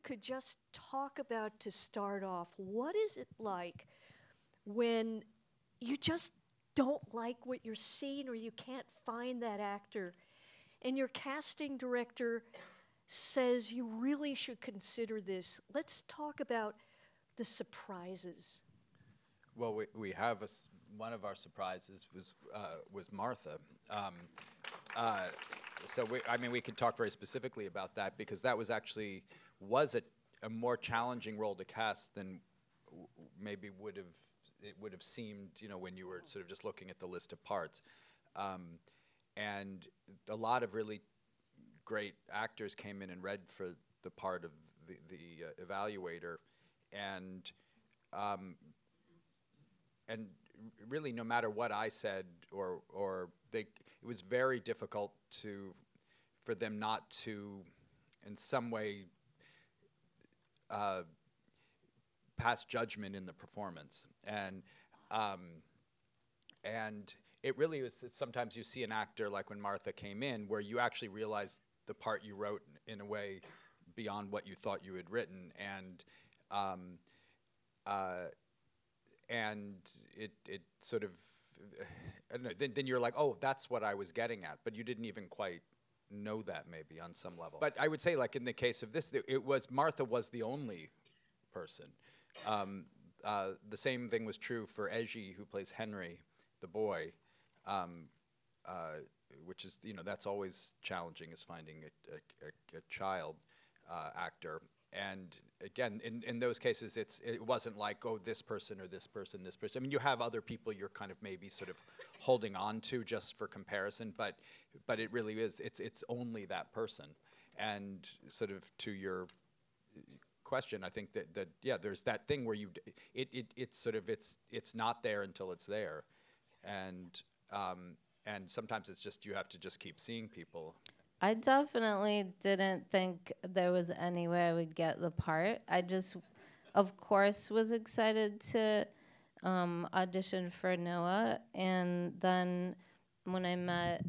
could just talk about, to start off, what is it like when you just don't like what you're seeing or you can't find that actor and your casting director says you really should consider this? Let's talk about the surprises. Well, we have one of our surprises was Martha. So we could talk very specifically about that, because that was actually a more challenging role to cast than maybe it would have seemed, when you were sort of just looking at the list of parts. And a lot of really great actors came in and read for the part of the evaluator, and really, no matter what I said, it was very difficult for them not to, in some way, pass judgment in the performance. And it really was. Sometimes you see an actor, like when Martha came in, where you actually realize the part you wrote in a way beyond what you thought you had written, and it sort of, I don't know, then you're like, oh, that's what I was getting at, but you didn't even quite know that maybe on some level. But I would say, like in the case of this, Martha was the only person. The same thing was true for Eji, who plays Henry, the boy, which is, that's always challenging, is finding a child actor. And again, in those cases, it wasn't like, oh, this person or this person, this person. I mean, you have other people you're kind of maybe sort of holding on to just for comparison, but it really is, it's only that person. And sort of to your question, I think that yeah, there's that thing where it's sort of, it's not there until it's there. And sometimes it's just, you have to just keep seeing people. I definitely didn't think there was any way I would get the part. I just, of course, was excited to audition for Noah. And then when I met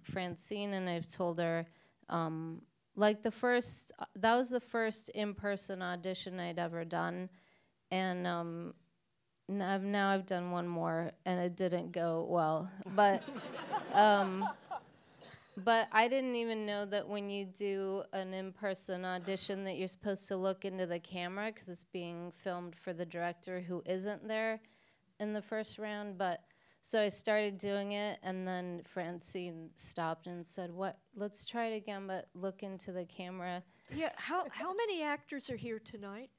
Francine, and I've told her, like that was the first in-person audition I'd ever done. And now I've done one more, and it didn't go well. But I didn't even know that when you do an in-person audition that you're supposed to look into the camera, because it's being filmed for the director who isn't there in the first round. But so I started doing it, and then Francine stopped and said, "What? Let's try it again, but look into the camera." Yeah, how many actors are here tonight?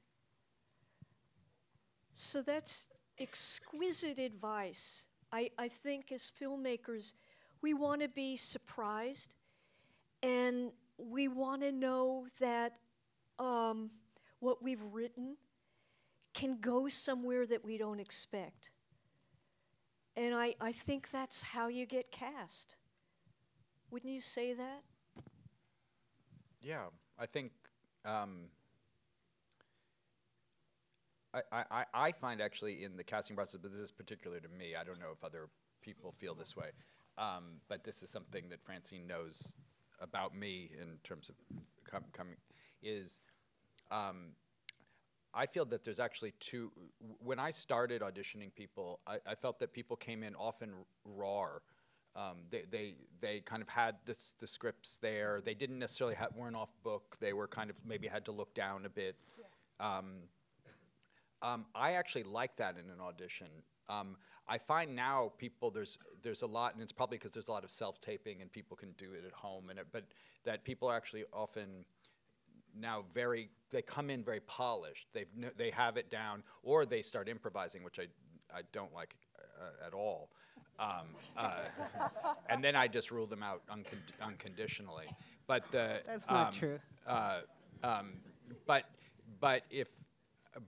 So that's exquisite advice. I think as filmmakers, we want to be surprised, and we want to know that what we've written can go somewhere that we don't expect. And I think that's how you get cast. Wouldn't you say that? Yeah, I think I find actually in the casting process, but this is particular to me, I don't know if other people feel this way, but this is something that Francine knows about me in terms of coming, is I feel that there's actually when I started auditioning people, I felt that people came in often raw. They kind of had the scripts there. They didn't necessarily weren't off book. They were kind of maybe had to look down a bit. Yeah. I actually like that in an audition. I find now people, there's a lot, and it's probably because there's a lot of self-taping and people can do it at home, but that people are actually often now they come in very polished. They have it down, or they start improvising, which I don't like at all. And then I just rule them out unconditionally. But that's not true.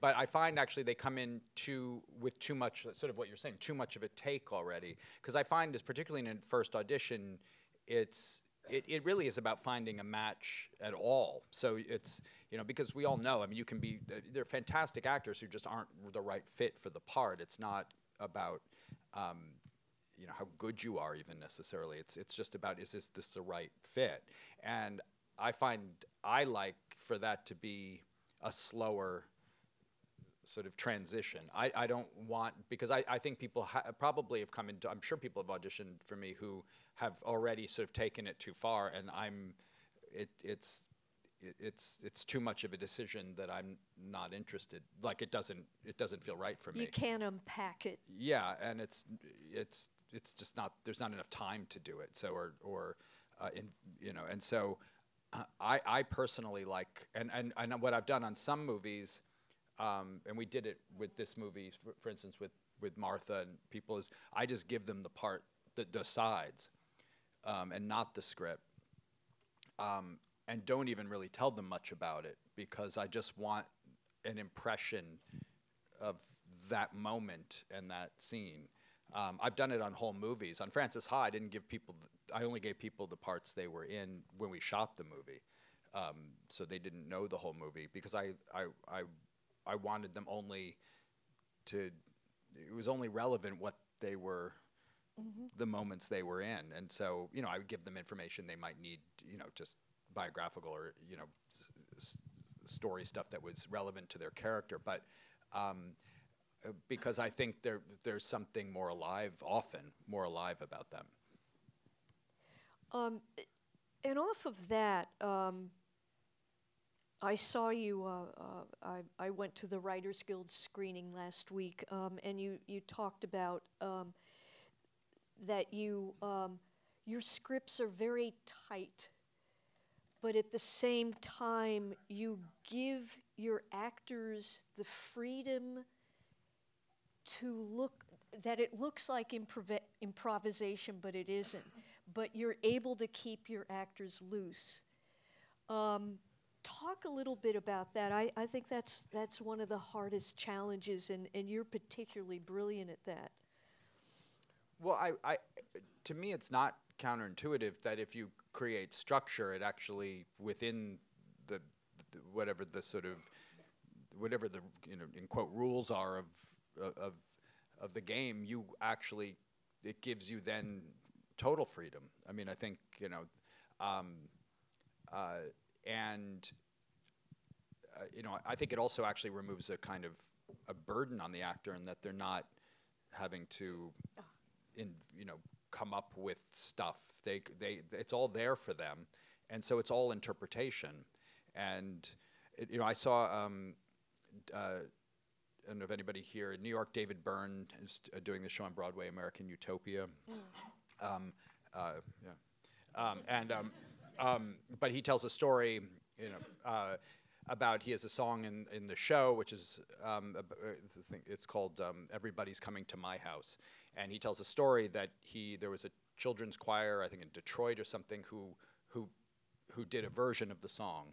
But I find actually they come in with too much, sort of what you're saying, too much of a take already. Because I find, particularly in a first audition, it really is about finding a match at all. So it's, because we all know, I mean, they're fantastic actors who just aren't the right fit for the part. It's not about, how good you are even necessarily. It's just about, is this the right fit? And I find I like for that to be a slower sort of transition. I don't want, because I think people probably have come into, I'm sure people have auditioned for me who have already sort of taken it too far, and it's too much of a decision that I'm not interested. Like it doesn't feel right for me. You can't unpack it. Yeah, and it's just not, there's not enough time to do it. So and so I personally like, and what I've done on some movies, and we did it with this movie, for instance, with Martha and people, is I just give them the part, the sides, and not the script, and don't even really tell them much about it, because I just want an impression of that moment and that scene. I've done it on whole movies. On Francis Ha, I didn't give people, I only gave people the parts they were in when we shot the movie. So they didn't know the whole movie, because I wanted them only to, it was only relevant what they were, the moments they were in. And so, you know, I would give them information they might need, you know, just biographical or, you know, story stuff that was relevant to their character. But because I think there's something more alive, often more alive about them. And off of that, I saw you, I went to the Writers Guild screening last week, and you talked about that your scripts are very tight, but at the same time, you give your actors the freedom to look, that it looks like improvisation, but it isn't. But you're able to keep your actors loose. Talk a little bit about that. I think that's one of the hardest challenges, and you're particularly brilliant at that. Well, to me, it's not counterintuitive that if you create structure, it actually, within the whatever the sort of, whatever the, you know, in quote, rules are of the game, you actually, it gives you then total freedom. I mean, I think, you know, you know, I think it also actually removes a kind of a burden on the actor, in that they're not having to, you know, come up with stuff. It's all there for them, and so it's all interpretation. And you know, I saw, I don't know if anybody here in New York, David Byrne is doing the show on Broadway, American Utopia. But he tells a story, you know, about, he has a song in the show, which is this thing, it's called "Everybody's Coming to My House," and he tells a story that there was a children's choir, I think in Detroit or something, who did a version of the song,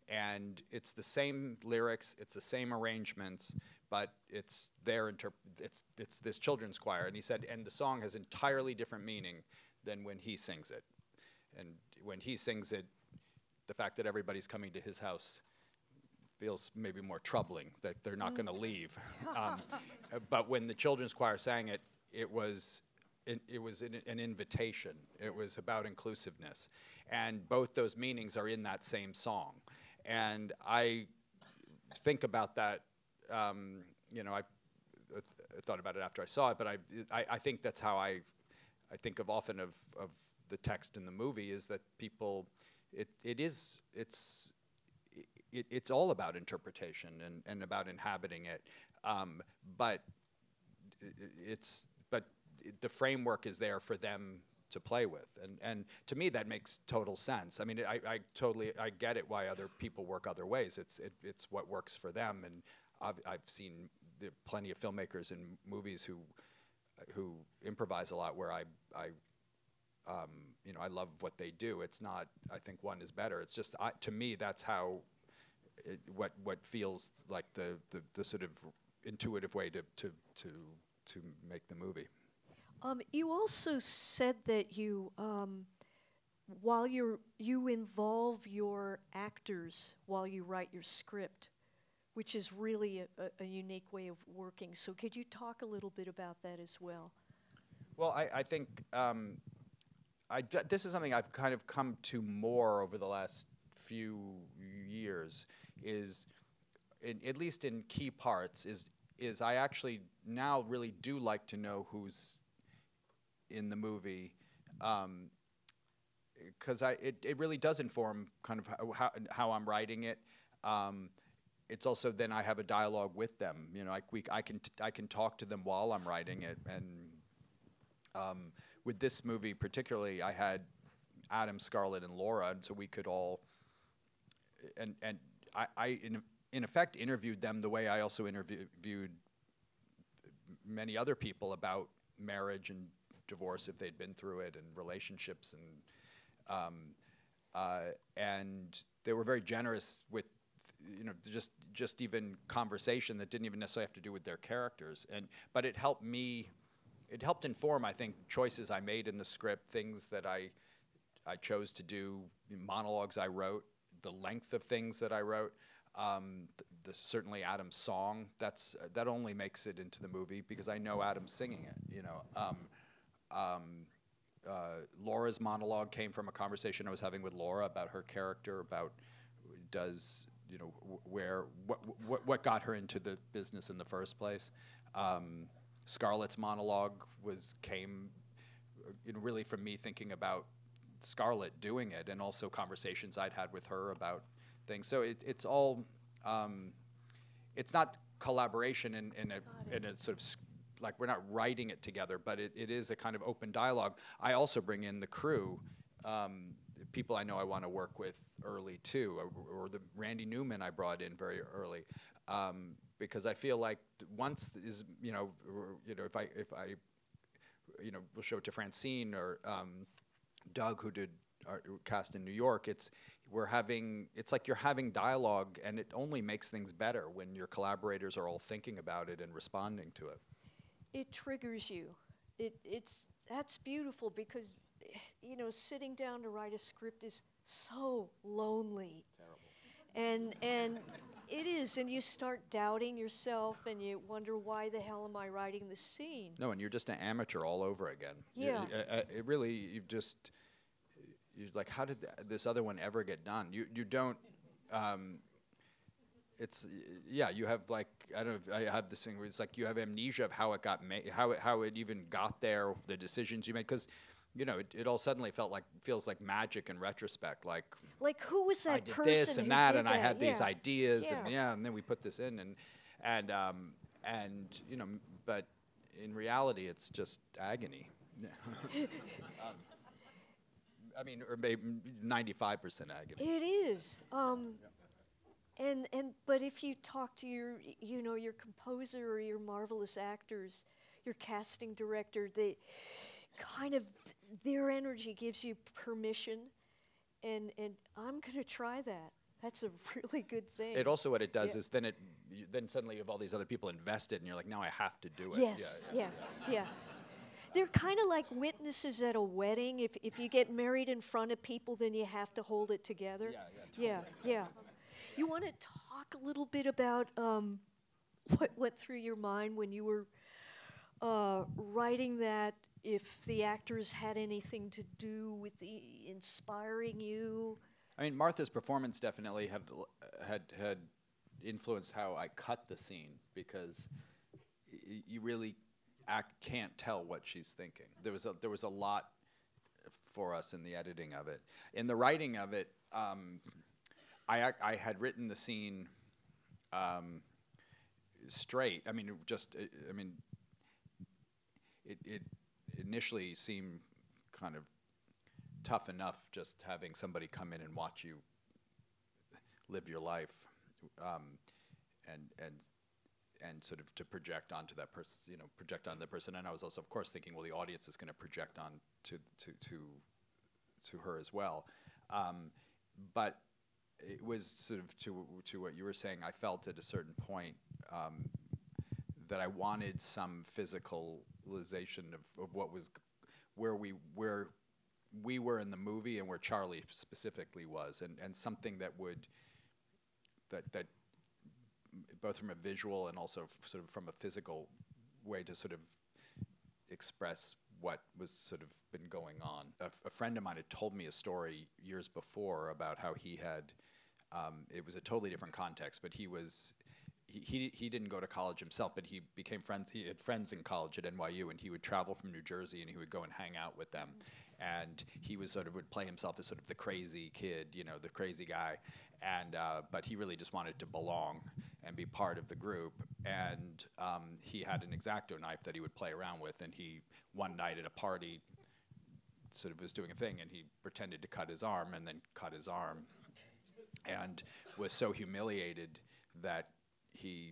and it's the same lyrics, it's the same arrangements, but it's it's this children's choir, and he said, and the song has entirely different meaning than when he sings it, and when he sings it, the fact that everybody's coming to his house feels maybe more troubling, that they're not going to leave. But when the children's choir sang it, it was an invitation. It was about inclusiveness. And both those meanings are in that same song. And I think about that, you know, I thought about it after I saw it, but I think that's how I think of often of the text in the movie, is that people, it's all about interpretation and about inhabiting it, but the framework is there for them to play with, and to me that makes total sense. I mean, I get it why other people work other ways. It's what works for them, and I've seen plenty of filmmakers in movies who improvise a lot, where you know, I love what they do. It's not, I think one is better. It's just, to me, that's how, what feels like the sort of intuitive way to make the movie. You also said that you, while you involve your actors while you write your script, which is really a unique way of working. So could you talk a little bit about that as well? Well, I think this is something I've kind of come to more over the last few years, is at least in key parts, is I actually now really do like to know who's in the movie, because it really does inform kind of how I'm writing it. It's also then I have a dialogue with them. You know, I can talk to them while I'm writing it. And with this movie particularly, I had Adam, Scarlett, and Laura, and so we could all. And I in effect interviewed them the way I also interviewed many other people about marriage and divorce if they'd been through it, and relationships, and they were very generous with, you know, just even conversation that didn't even necessarily have to do with their characters, but it helped inform, I think, choices I made in the script, things that I chose to do, monologues I wrote, the length of things that I wrote. Certainly Adam's song, that only makes it into the movie because I know Adam's singing it, you know. Laura's monologue came from a conversation I was having with Laura about her character, about what got her into the business in the first place. Scarlett's monologue came really from me thinking about Scarlett doing it, and also conversations I'd had with her about things. So it's all, it's not collaboration in a sort of, like, we're not writing it together, but it is a kind of open dialogue. I also bring in the crew, people I know I want to work with early too, or the Randy Newman I brought in very early, because I feel like once is, if I we'll show it to Francine or Doug, who did our cast in New York. It's like you're having dialogue, and it only makes things better when your collaborators are all thinking about it and responding to it. It triggers you. That's beautiful, because, you know, sitting down to write a script is so lonely. Terrible. And it is, and you start doubting yourself, and you wonder, why the hell am I writing this scene? No, and you're just an amateur all over again. Yeah. It really, you're like, how did this other one ever get done? You don't. You have, like, I don't know, I have this thing where it's like you have amnesia of how it got made, how it even got there, the decisions you made, because, you know, it all suddenly feels like magic in retrospect, like who was that person? I did this and that, and I had yeah. these ideas, yeah. and then we put this in, and you know, but in reality, it's just agony. I mean, or maybe 95% agony. It is. But if you talk to your composer or your marvelous actors, your casting director, their energy gives you permission, and I'm going to try that. That's a really good thing. It also, what it does is then suddenly you have all these other people invested, and you're like, now I have to do it. Yes, yeah. They're kind of like witnesses at a wedding. If you get married in front of people, then you have to hold it together. Yeah. You want to talk a little bit about what went through your mind when you were writing that, if the actors had anything to do with inspiring you? I mean, Martha's performance definitely had influenced how I cut the scene, because you really can't tell what she's thinking. There was a lot for us in the editing of it. In the writing of it, I had written the scene straight. I mean, it initially seemed kind of tough enough just having somebody come in and watch you live your life, and sort of to project onto that person, project on the person. And I was also, of course, thinking, well, the audience is going to project on to her as well. But it was sort of to what you were saying. I felt at a certain point that I wanted some physicalization of what was where we were in the movie, and where Charlie specifically was, and something that would that both from a visual and also sort of from a physical way to sort of express what was sort of been going on. A friend of mine had told me a story years before about how he had, it was a totally different context, but he was he didn't go to college himself, but he became friends. He had friends in college at NYU, and he would travel from New Jersey, and he would go and hang out with them. And he was would play himself as sort of the crazy kid, the crazy guy. And but he really just wanted to belong and be part of the group. And he had an X-Acto knife that he would play around with. And he, one night at a party, sort of was doing a thing, and he pretended to cut his arm, and then cut his arm, and was so humiliated that he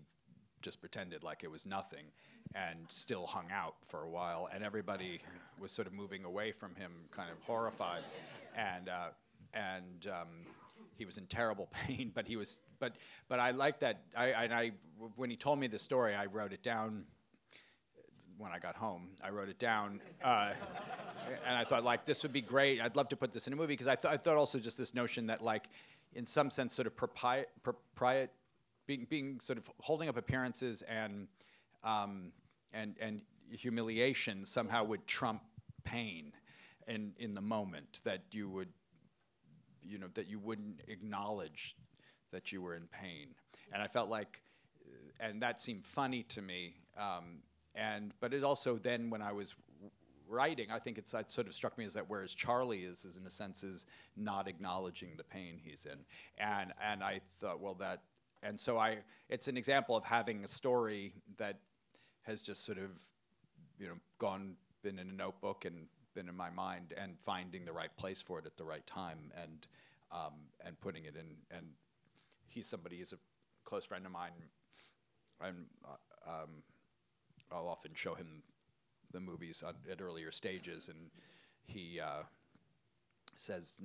just pretended like it was nothing and still hung out for a while, and everybody was sort of moving away from him, kind of horrified, and he was in terrible pain, but I like that. When he told me the story, I wrote it down. When I got home, I wrote it down, and I thought, like, this would be great. I'd love to put this in a movie, because I thought also just this notion that, like, in some sense, sort of being sort of holding up appearances and humiliation somehow would trump pain in the moment, that you would, that you wouldn't acknowledge that you were in pain. And I felt like, and that seemed funny to me. But it also then, when I was writing, I think it sort of struck me as that, whereas Charlie is in a sense is not acknowledging the pain he's in, and I thought, well, it's an example of having a story that has just sort of been in a notebook and been in my mind, and finding the right place for it at the right time, and putting it in. And he's a close friend of mine, and I'll often show him the movies at earlier stages, and he says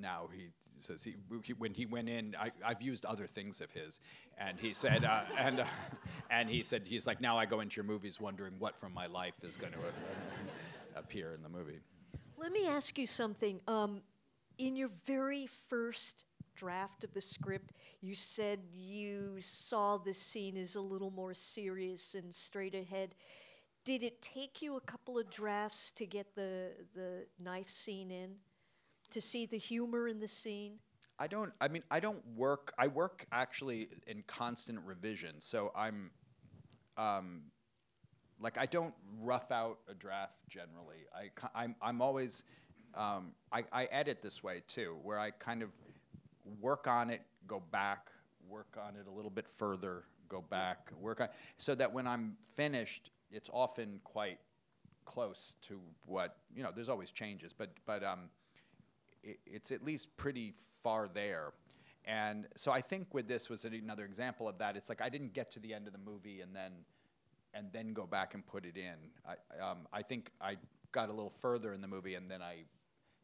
when he went in, I've used other things of his, and he said, he's like, now I go into your movies wondering what from my life is going to appear in the movie. Let me ask you something. In your very first draft of the script, you said you saw this scene as a little more serious and straight ahead. Did it take you a couple of drafts to get the knife scene in, to see the humor in the scene? I work actually in constant revision, so I'm, I don't rough out a draft generally. I'm always, I edit this way too, where I kind of work on it, go back, work on it a little bit further, go back, so that when I'm finished, it's often quite close to what, there's always changes, but it's at least pretty far there. And so I think with this was another example of that. It's like I didn't get to the end of the movie and then go back and put it in. I think I got a little further in the movie, and then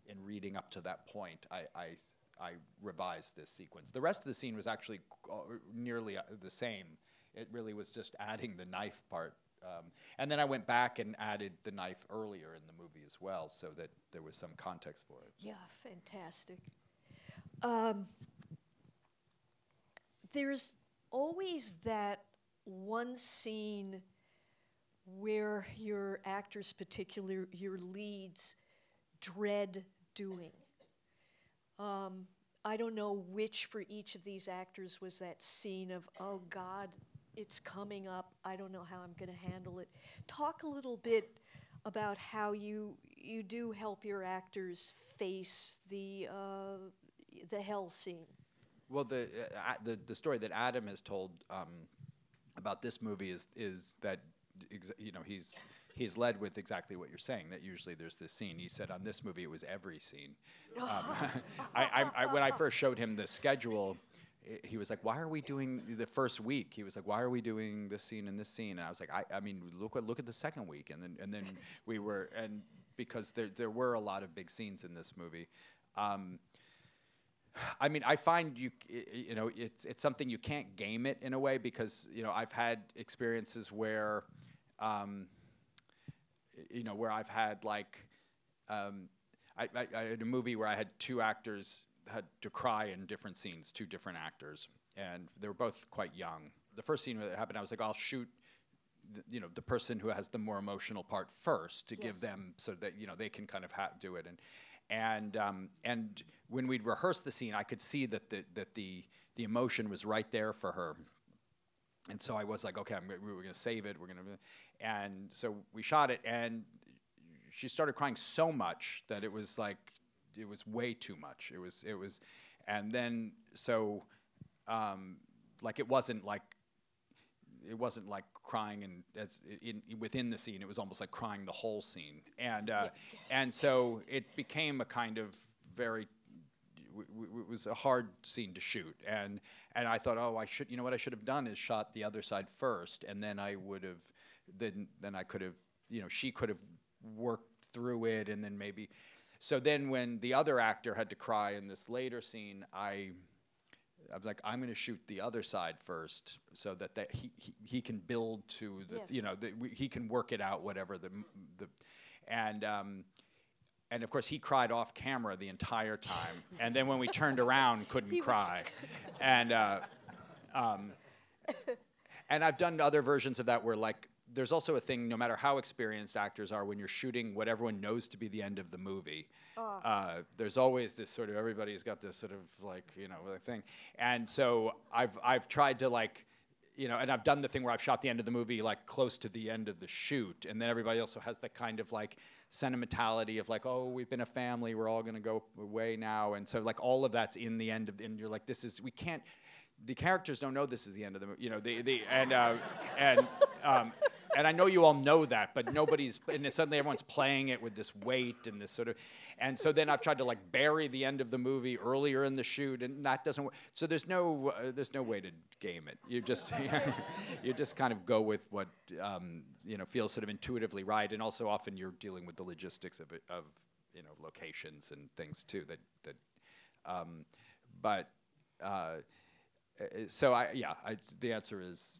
in reading up to that point, I revised this sequence. The rest of the scene was actually nearly the same. It really was just adding the knife part. And then I went back and added the knife earlier in the movie as well, so that there was some context for it. Yeah, fantastic. There's always that one scene where your actors, particularly your leads, dread doing. I don't know which for each of these actors was that scene of, oh God, it's coming up, I don't know how I'm going to handle it. Talk a little bit about how you do help your actors face the hell scene. Well, the story that Adam has told about this movie is that he's led with exactly what you're saying, that usually there's this scene. He said on this movie it was every scene. When I first showed him the schedule, he was like, why are we doing the first week? He was like, why are we doing this scene and this scene? And I was like, I mean, look at the second week. And then we were, and because there were a lot of big scenes in this movie. I mean, I find it's something you can't game it in a way, because I've had experiences where where I've had like I had a movie where I had two actors had to cry in different scenes, two different actors, and they were both quite young. The first scene that happened, I was like, I'll shoot the person who has the more emotional part first to give them, so that they can kind of do it. And when we'd rehearse the scene, I could see that the emotion was right there for her. And so I was like, okay, we were gonna save it. And so we shot it, and she started crying so much that it was like, it was way too much. And then so, like it wasn't like crying within the scene. It was almost like crying the whole scene. And so it became a kind of very. It was a hard scene to shoot, and I thought, oh, I should, what I should have done is shot the other side first, and then I would have, then I could have, she could have worked through it, and then maybe, so then when the other actor had to cry in this later scene, I was like, I'm going to shoot the other side first, so that he can build to the, yes. He can work it out, whatever and of course, he cried off camera the entire time. And then when we turned around, couldn't cry. And I've done other versions of that where, like, there's also a thing, no matter how experienced actors are, when you're shooting what everyone knows to be the end of the movie, there's always this sort of, everybody's got this sort of, like, thing. And so I've tried to, like, and I've done the thing where I've shot the end of the movie, like, close to the end of the shoot. And then everybody also has that kind of, like, sentimentality of, like, oh, we've been a family, we're all going to go away now. And so, like, all of that's in the end of, and you're like, we can't, the characters don't know this is the end of the movie, and I know you all know that, but nobody's, and suddenly everyone's playing it with this weight and this sort of, and so then I've tried to, like, bury the end of the movie earlier in the shoot, and that doesn't work. So there's no way to game it. You just you just kind of go with what feels sort of intuitively right, and also often you're dealing with the logistics of locations and things too. So the answer is.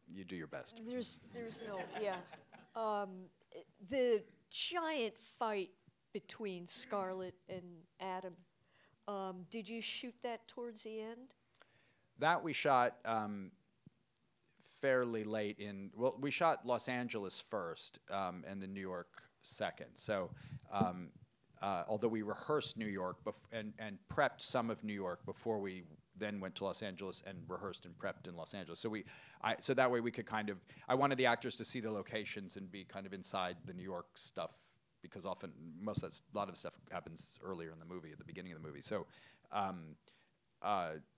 You do your best. There's no, the giant fight between Scarlett and Adam, did you shoot that towards the end? That we shot fairly late we shot Los Angeles first and then New York second. So although we rehearsed New York and prepped some of New York before we then went to Los Angeles and rehearsed and prepped in Los Angeles. So so that way we could kind of, I wanted the actors to see the locations and be kind of inside the New York stuff, because often, a lot of the stuff happens earlier in the movie, at the beginning of the movie. So,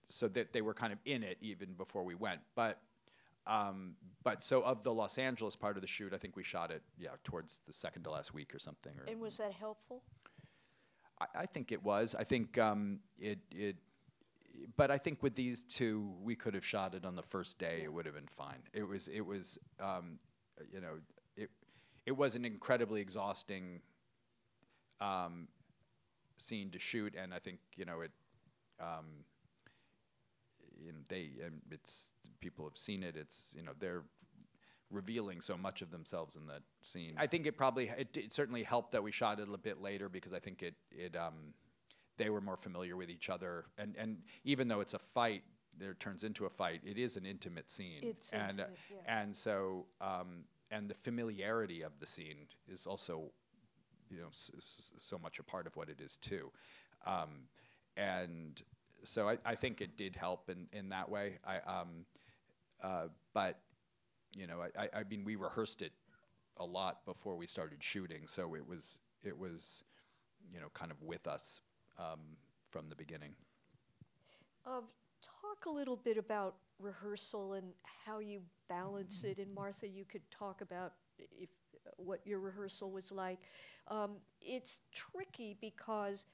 so that they were kind of in it even before we went. But so of the Los Angeles part of the shoot, I think we shot it, towards the second to last week or something. And was that helpful? I think it was. I think but I think with these two, we could have shot it on the first day. It would have been fine. It was an incredibly exhausting scene to shoot, and I think it's people have seen it. It's they're revealing so much of themselves in that scene. I think it certainly helped that we shot it a bit later, because I think they were more familiar with each other, and even though it's a fight, it turns into a fight. It is an intimate scene, and so and the familiarity of the scene is also, so much a part of what it is too, and so I think it did help in that way. But I mean, we rehearsed it a lot before we started shooting, so it was kind of with us. From the beginning. Talk a little bit about rehearsal and how you balance it. And Martha, you could talk about what your rehearsal was like. It's tricky because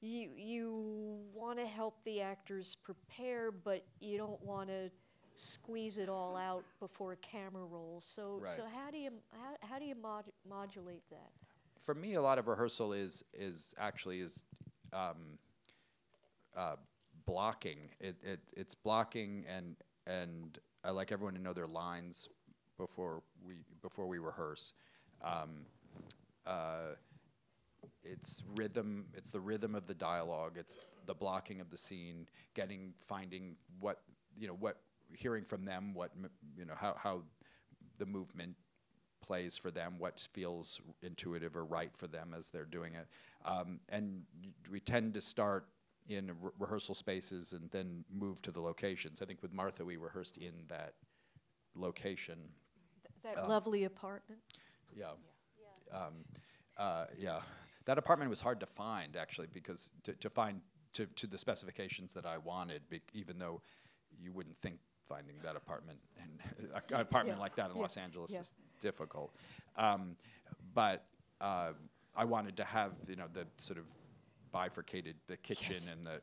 you want to help the actors prepare, but you don't want to squeeze it all out before a camera roll. So how do you modulate that? For me, a lot of rehearsal is blocking. It's blocking, and I like everyone to know their lines before we rehearse. It's rhythm. It's the rhythm of the dialogue. It's the blocking of the scene. Finding hearing from them, how the movement plays for them, what feels intuitive or right for them as they're doing it. And we tend to start in rehearsal spaces and then moved to the locations. I think with Martha, we rehearsed in that location. That lovely apartment. Yeah. Yeah. That apartment was hard to find, actually, because to find to the specifications that I wanted, even though you wouldn't think finding that apartment and an apartment like that in Los Angeles is difficult. But I wanted to have, you know, the sort of bifurcated, the kitchen and the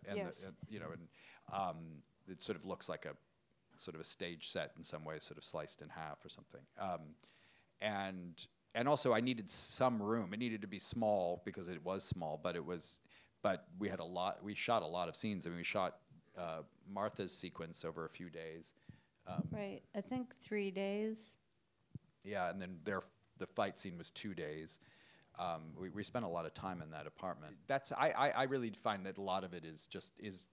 you know, and it sort of looks like a sort of a stage set in some ways, sort of sliced in half or something. And also I needed some room. It needed to be small because it was small, but we had we shot a lot of scenes. I mean, we shot Martha's sequence over a few days. Right, I think 3 days. Yeah, and then the fight scene was 2 days. We spent a lot of time in that apartment. I really find that a lot of it is just is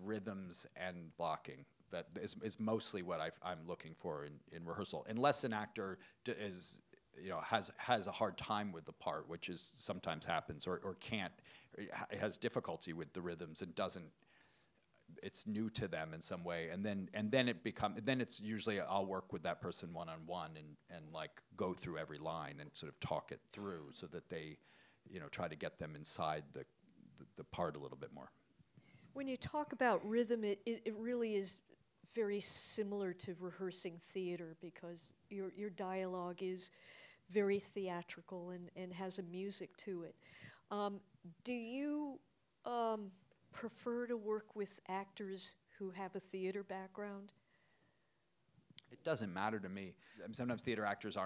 rhythms and blocking. That is mostly what I'm looking for in rehearsal. Unless an actor has a hard time with the part, which is sometimes happens, or can't, has difficulty with the rhythms and doesn't. It's new to them in some way, and then it's usually I'll work with that person one-on-one and like go through every line and sort of talk it through so that they, you know, try to get them inside the part a little bit more. When you talk about rhythm, it really is very similar to rehearsing theater because your dialogue is very theatrical and has a music to it. Do you prefer to work with actors who have a theater background? It doesn't matter to me. I mean, sometimes theater actors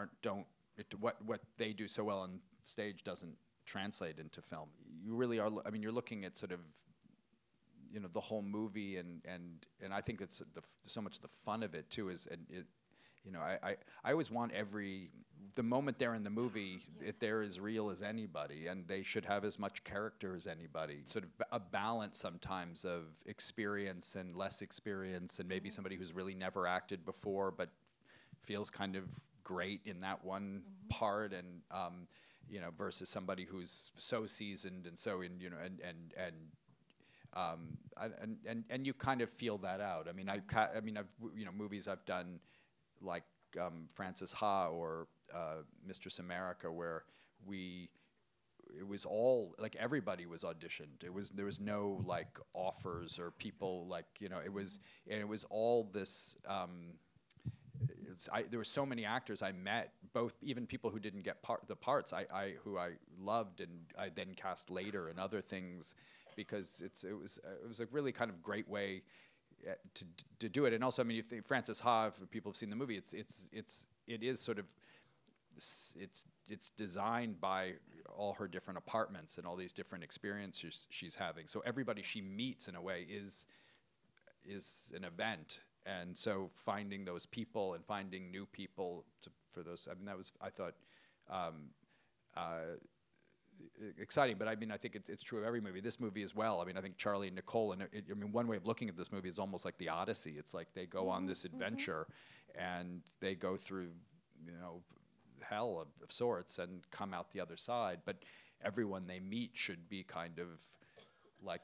what they do so well on stage doesn't translate into film. You really are. I mean, you're looking at sort of, you know, the whole movie, and I think that's so much the fun of it too. You know, I always want the moment they're in the movie, they're as real as anybody, and they should have as much character as anybody. Sort of a balance sometimes of experience and less experience, and maybe somebody who's really never acted before but feels kind of great in that one part, and you know, versus somebody who's so seasoned and so in, you know, and you kind of feel that out. I mean, you know, movies I've done like Frances Ha or Mistress America, where it was all like everybody was auditioned. There was no like offers or people like, you know, it was all this. There were so many actors I met, even people who didn't get the parts who I loved, and I then cast later in other things, because it was a really kind of great way to do it. And also, I mean, if Frances Ha, if people have seen the movie, it is sort of it's designed by all her different apartments and all these different experiences she's having. So everybody she meets in a way is an event. And so finding those people and finding new people for those, I mean, that was, I thought, exciting. But I mean, I think it's true of every movie. This movie as well. I mean, I think Charlie and Nicole, and I mean, one way of looking at this movie is almost like the Odyssey. It's like they go on this adventure, and they go through, you know, hell of sorts and come out the other side. But everyone they meet should be kind of like,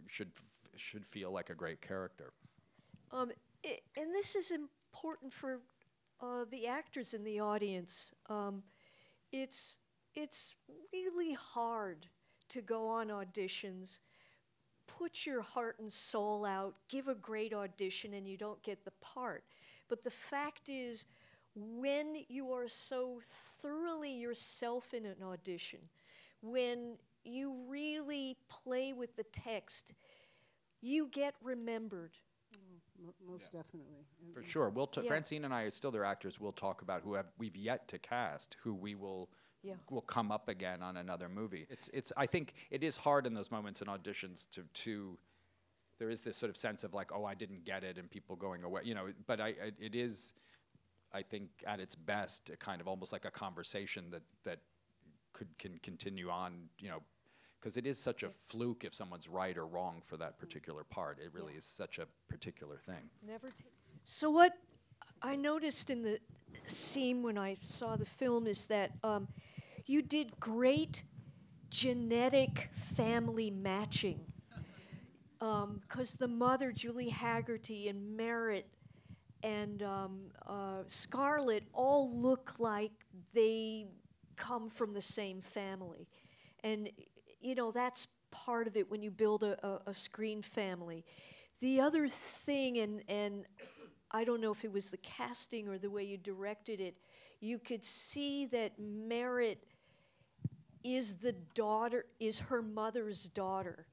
should feel like a great character. And this is important for the actors in the audience. It's really hard to go on auditions, put your heart and soul out, give a great audition, and you don't get the part. But the fact is, when you are so thoroughly yourself in an audition, when you really play with the text, you get remembered. Most definitely. For sure. Francine and I, still their actors, will talk about we've yet to cast, who we will come up again on another movie. I think it is hard in those moments in auditions to there is this sort of sense of like, oh, I didn't get it, and people going away, you know, but it is, I think, at its best, a kind of almost like a conversation that can continue on, you know, because it is such a fluke if someone's right or wrong for that particular part. It really is such a particular thing. So what I noticed in the scene when I saw the film is that you did great genetic family matching. Because the mother, Julie Haggerty, and Merritt, and Scarlett all look like they come from the same family. And, you know, that's part of it when you build a screen family. The other thing, and I don't know if it was the casting or the way you directed it, you could see that Merritt is her mother's daughter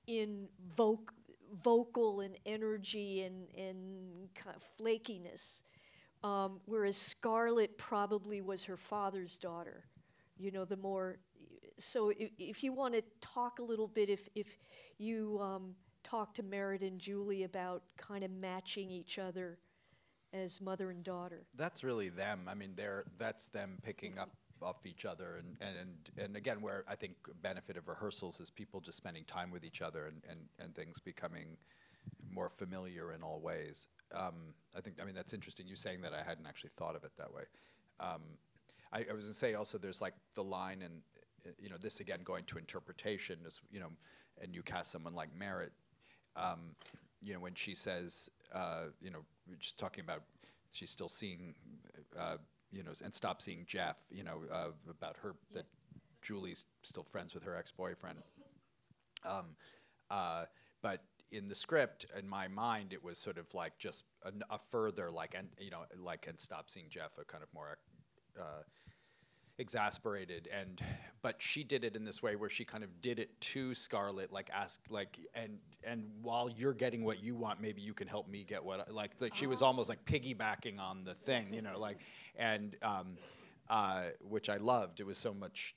in vocal and energy and kind of flakiness, whereas Scarlett probably was her father's daughter. You know, the more, so if you want to talk a little bit, if you talk to Merritt and Julie about kind of matching each other as mother and daughter. That's really them. I mean, that's them picking up off each other, and again, where I think benefit of rehearsals is people just spending time with each other and things becoming more familiar in all ways. I mean, that's interesting, you saying that. I hadn't actually thought of it that way. I was gonna say also there's like the line, and you know, this again going to interpretation is, you know, and you cast someone like Merritt, you know, when she says, you know, we're just talking about she's still seeing, you know, and stop seeing Jeff, you know, about her, that Julie's still friends with her ex-boyfriend. But in the script, in my mind, it was sort of like just a further, like, and, you know, like, and stop seeing Jeff, a kind of more exasperated, but she did it in this way where she kind of did it to Scarlett, like ask, like, and while you're getting what you want, maybe you can help me get what like she was almost like piggybacking on the thing, you know, like, and which I loved. It was so much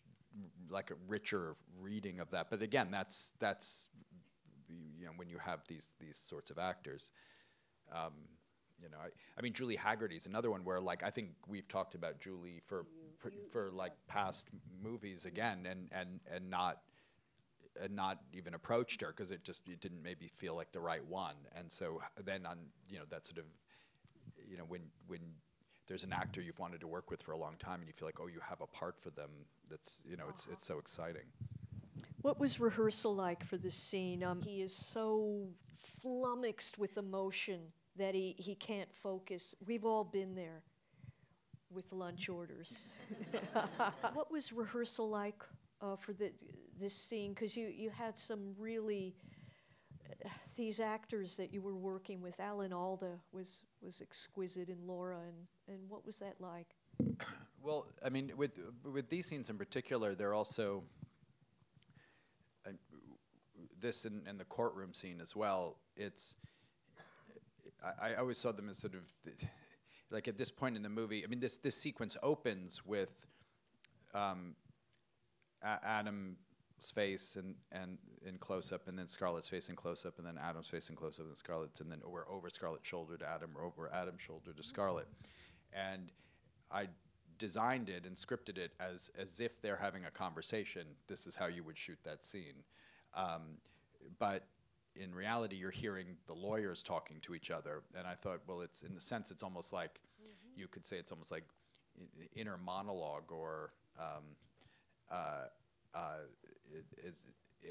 like a richer reading of that. But again, that's you know, when you have these sorts of actors. You know, I mean, Julie Haggerty's another one where, like, I think we've talked about Julie for like past movies again, and not even approached her because it didn't maybe feel like the right one. And so then on, you know, that sort of, you know, when there's an actor you've wanted to work with for a long time and you feel like, oh, you have a part for them, that's, you know, it's so exciting. What was rehearsal like for this scene? He is so flummoxed with emotion that he can't focus. We've all been there with lunch orders. What was rehearsal like for this scene? Because you had some really, these actors that you were working with. Alan Alda was exquisite in Laura, and what was that like? Well, I mean, with these scenes in particular, they're also, this and the courtroom scene as well, it's, I always saw them as sort of, like at this point in the movie, I mean, this sequence opens with Adam's face and in close-up, and then Scarlett's face in close-up, and then Adam's face in close-up, and Scarlett's, and then we're over Scarlett's shoulder to Adam, or over Adam's shoulder to Scarlett. And I designed it and scripted it as if they're having a conversation. This is how you would shoot that scene. But in reality, you're hearing the lawyers talking to each other, and I thought, well, it's, in a sense, it's almost like, you could say it's almost like inner monologue, or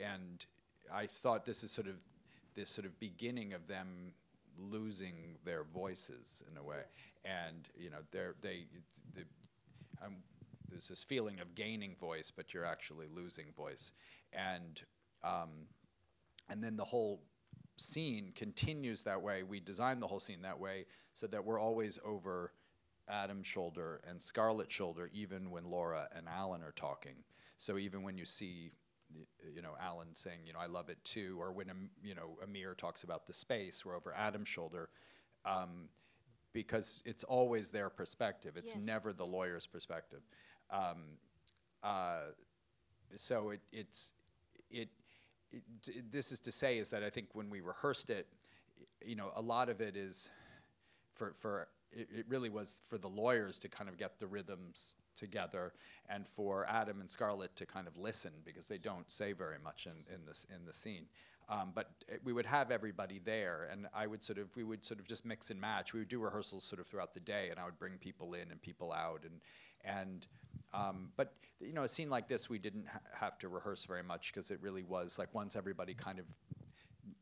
and I thought this is sort of beginning of them losing their voices in a way, and you know, there's this feeling of gaining voice, but you're actually losing voice, and then the whole scene continues that way. We designed the whole scene that way so that we're always over Adam's shoulder and Scarlett's shoulder, even when Laura and Alan are talking. So even when you see, you know, Alan saying, you know, I love it too, or when, you know, Amir talks about the space, we're over Adam's shoulder, because it's always their perspective. It's never the lawyer's perspective. So this is to say is that I think when we rehearsed it, you know, a lot of it is it really was for the lawyers to kind of get the rhythms together, and for Adam and Scarlett to kind of listen, because they don't say very much in the scene. But we would have everybody there, and we would sort of just mix and match. We would do rehearsals sort of throughout the day, and I would bring people in and people out, and But you know, a scene like this, we didn't have to rehearse very much because it really was like once everybody kind of,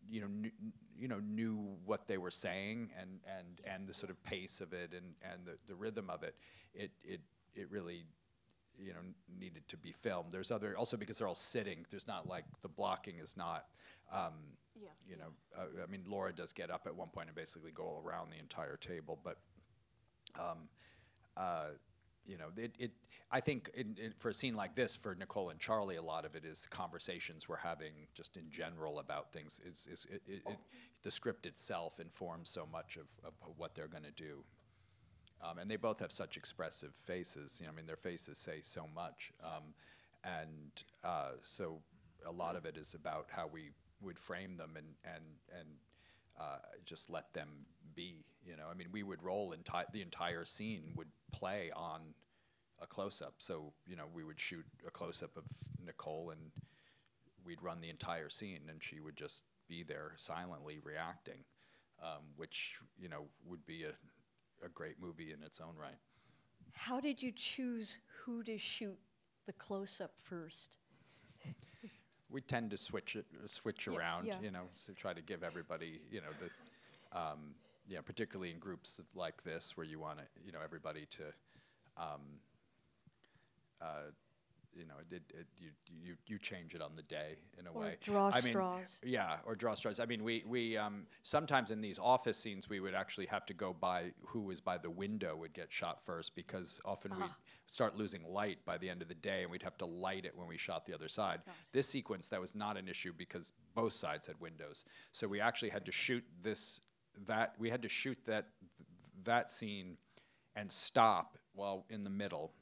knew what they were saying and the sort of pace of it and the rhythm of it, it really, needed to be filmed. There's also because they're all sitting. There's not like the blocking is not. I mean, Laura does get up at one point and basically go around the entire table, but. I think for a scene like this, for Nicole and Charlie, a lot of it is conversations we're having just in general about things. The script itself informs so much of what they're going to do. And they both have such expressive faces. I mean, their faces say so much. So a lot of it is about how we would frame them and just let them be. I mean, we would roll the entire scene would play on a close-up. So, we would shoot a close-up of Nicole and we'd run the entire scene and she would just be there silently reacting, which, would be a great movie in its own right. How did you choose who to shoot the close-up first? We tend to switch around, yeah. To try to give everybody, particularly in groups like this where you want everybody to, you change it on the day in a way. Draw straws. Yeah, or draw straws. I mean, we sometimes in these office scenes we would actually have to go by who was by the window would get shot first because often we'd start losing light by the end of the day and we'd have to light it when we shot the other side. This sequence, that was not an issue because both sides had windows. So we actually had to shoot that scene and stop while in the middle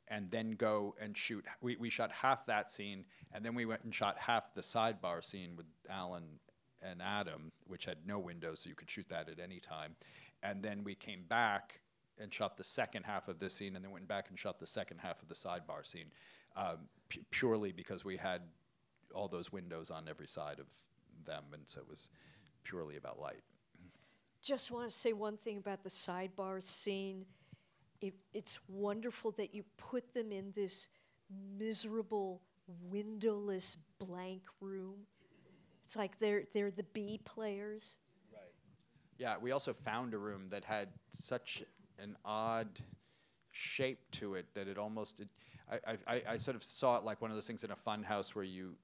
and then go and shoot. We shot half that scene and then we went and shot half the sidebar scene with Alan and Adam, which had no windows, so you could shoot that at any time. And then we came back and shot the second half of this scene and then went back and shot the second half of the sidebar scene, purely because we had all those windows on every side of them, and so it was purely about light. Just want to say one thing about the sidebar scene. It's wonderful that you put them in this miserable, windowless, blank room. It's like they're the B players. Right. Yeah, we also found a room that had such an odd shape to it that it almost, I sort of saw it like one of those things in a fun house where you,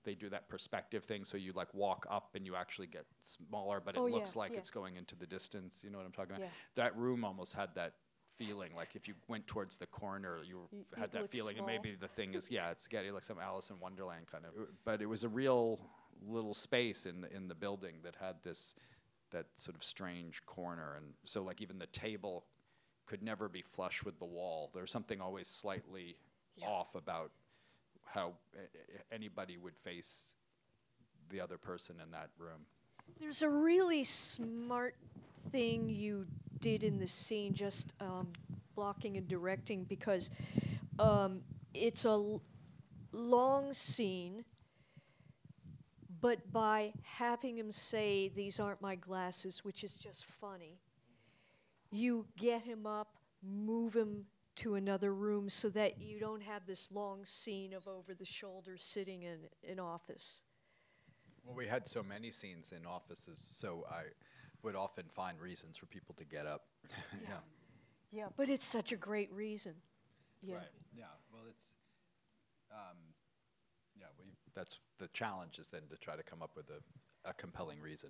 they do that perspective thing, so you walk up and you actually get smaller, but it looks like it's going into the distance. You know what I'm talking about? That room almost had that feeling, like if you went towards the corner, you had that feeling, small. And maybe the thing is, it's getting like some Alice in Wonderland kind of. But it was a real little space in the building that had that sort of strange corner, and so even the table could never be flush with the wall. There's something always slightly off about how anybody would face the other person in that room. There's a really smart thing you did in the scene, just blocking and directing, because it's a long scene, but by having him say, "These aren't my glasses," which is just funny, you get him up, move him to another room so that you don't have this long scene of over the shoulder sitting in an office. Well, we had so many scenes in offices, so I would often find reasons for people to get up. Yeah, but it's such a great reason. Yeah. Right. Yeah. Well, it's that's the challenge, is then to try to come up with a compelling reason.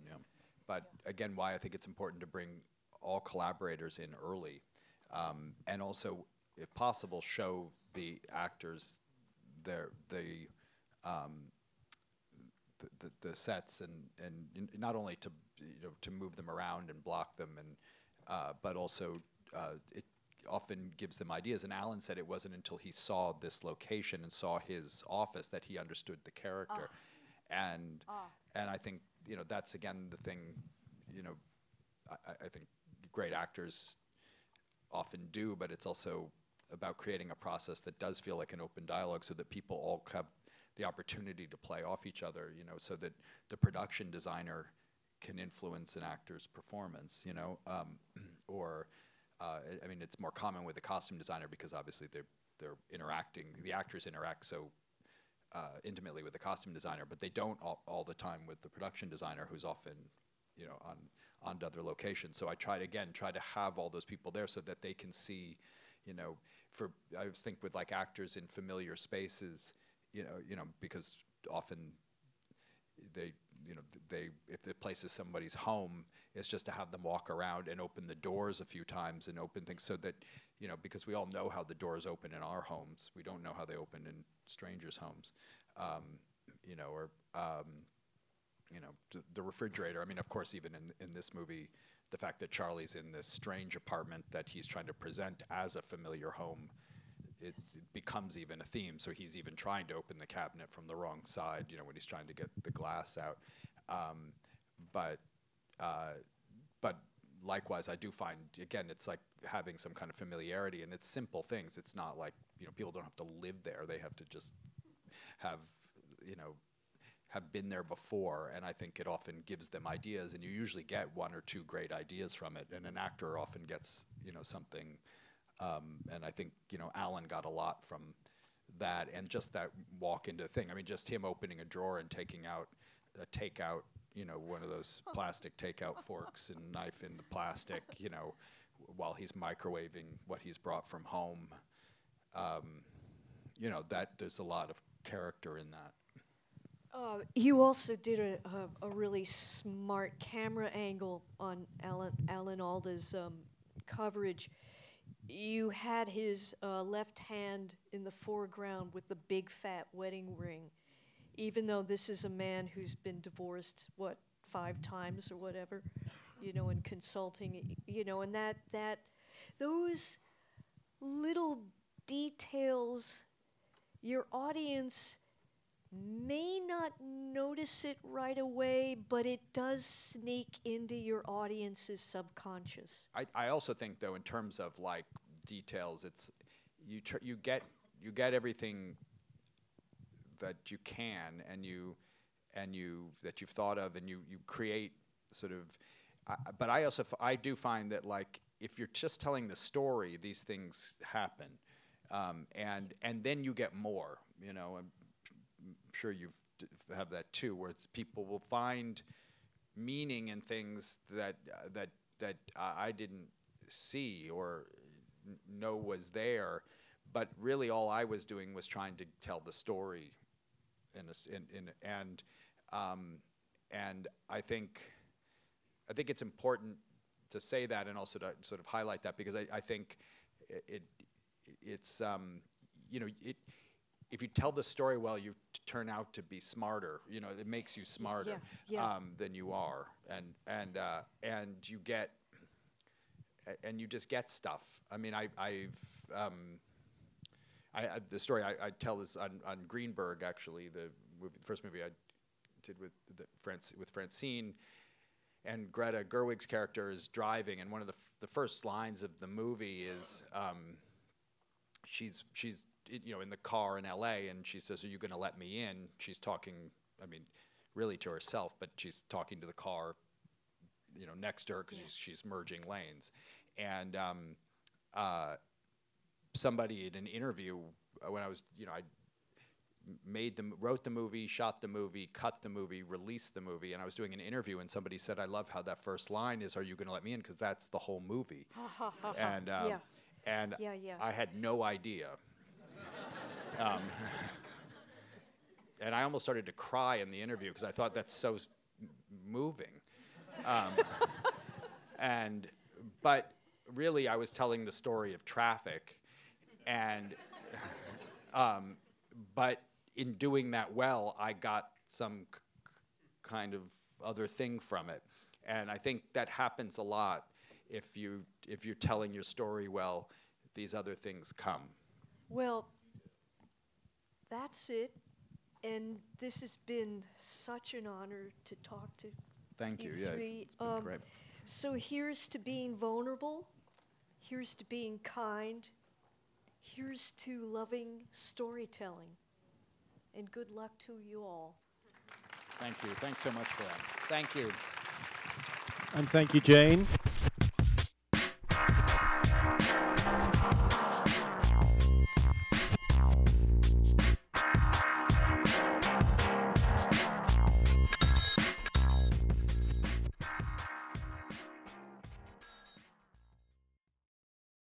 But again, why I think it's important to bring all collaborators in early, and also, if possible, show the actors the sets and not only to move them around and block them, and but also it often gives them ideas. And Alan said it wasn't until he saw this location and saw his office that he understood the character. And I think that's again the thing. I think great actors often do, but it's also about creating a process that does feel like an open dialogue, so that people all have the opportunity to play off each other, so that the production designer can influence an actor's performance, or I mean, it's more common with the costume designer because obviously they're interacting. The actors interact so intimately with the costume designer, but they don't all the time with the production designer, who's often, you know, on other locations. So I try to have all those people there so that they can see, you know, I think with like actors in familiar spaces, you know, because often if the place is somebody's home, it's just to have them walk around and open the doors a few times and open things so that, you know, because we all know how the doors open in our homes. We don't know how they open in strangers' homes, you know, or, you know, the refrigerator. I mean, of course, even in this movie, the fact that Charlie's in this strange apartment that he's trying to present as a familiar home, it becomes even a theme. So he's even trying to open the cabinet from the wrong side, you know, when he's trying to get the glass out. But likewise, I do find, again, it's like having some kind of familiarity, and it's simple things. It's not like, you know, people don't have to live there. They have to just have, you know, have been there before, and I think it often gives them ideas, and you usually get one or two great ideas from it, and an actor often gets, you know, something, and I think, you know, Alan got a lot from that, and just that walk into the thing. I mean, just him opening a drawer and taking out a takeout, you know, one of those plastic takeout forks and knife in the plastic, you know, while he's microwaving what he's brought from home. You know, that there's a lot of character in that. You also did a really smart camera angle on Alan Alda's coverage. You had his left hand in the foreground with the big fat wedding ring, even though this is a man who's been divorced, what, 5 times or whatever, you know, in consulting, you know, and that those little details, your audience may not notice it right away, but it does sneak into your audience's subconscious. I also think, though, in terms of like details, it's you get everything that you can, and that you've thought of, and you create sort of. But I do find that, like, if you're just telling the story, these things happen, and then you get more. You know, I'm sure you've have that too, where people will find meaning in things that I didn't see or know was there, but really all I was doing was trying to tell the story, and I think it's important to say that, and also to sort of highlight that, because I think it's you know, if you tell the story well, you turn out to be smarter. You know, it makes you smarter than you are, and you get, and you just get stuff. I mean, the story I tell is on Greenberg, actually, the first movie I did with Francine, and Greta Gerwig's character is driving, and one of the first lines of the movie is she's you know, in the car in LA, and she says, "Are you going to let me in?" She's talking, I mean, really to herself, but she's talking to the car, you know, next to her, because she's merging lanes. And somebody in an interview, when I was, you know, I wrote the movie, shot the movie, cut the movie, released the movie, and I was doing an interview, and somebody said, "I love how that first line is, 'Are you going to let me in?' because that's the whole movie." And I had no idea. And I almost started to cry in the interview because I thought that's so moving. But really, I was telling the story of traffic, and but in doing that well, I got some kind of other thing from it, and I think that happens a lot. If you're telling your story well, these other things come. Well, that's it, and this has been such an honor to talk to Thank you. Yeah, three. it's been great. So here's to being vulnerable, here's to being kind, here's to loving storytelling, and good luck to you all. Thank you. Thanks so much for that. Thank you. And thank you, Jane.